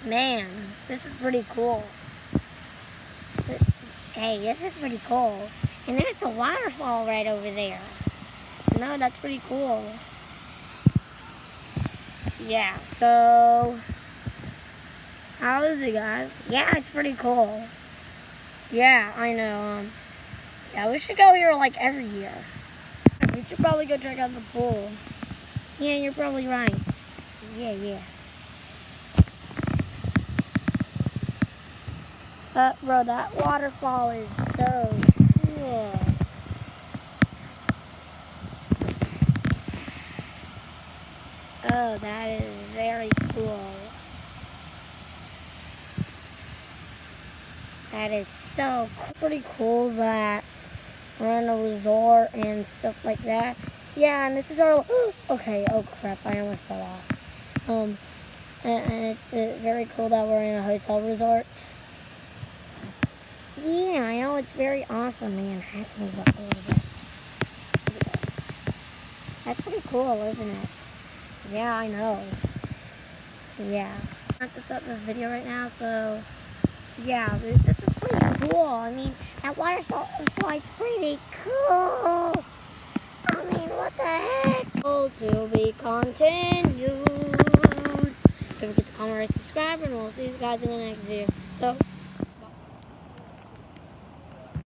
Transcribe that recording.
Man, this is pretty cool. Hey, this is pretty cool. And there's the waterfall right over there. No, that's pretty cool. Yeah, so how is it, guys? Yeah, it's pretty cool. Yeah, I know. Yeah, we should go here like every year. We should probably go check out the pool. Yeah, you're probably right. Yeah. But bro, that waterfall is so cool. Oh, that is very cool. That is so pretty cool that we're in a resort and stuff like that. Yeah, and this is our okay. Oh crap! I almost fell off. And it's very cool that we're in a hotel resort. Yeah, I know, it's very awesome, man. I have to move up a little bit. That's pretty cool, isn't it? Yeah, I know. Yeah. I have to start this video right now, so yeah, this is pretty cool. I mean, that water slide's pretty cool. I mean, what the heck? Oh, to be continued. Don't forget to comment, rate, subscribe, and we'll see you guys in the next video. So.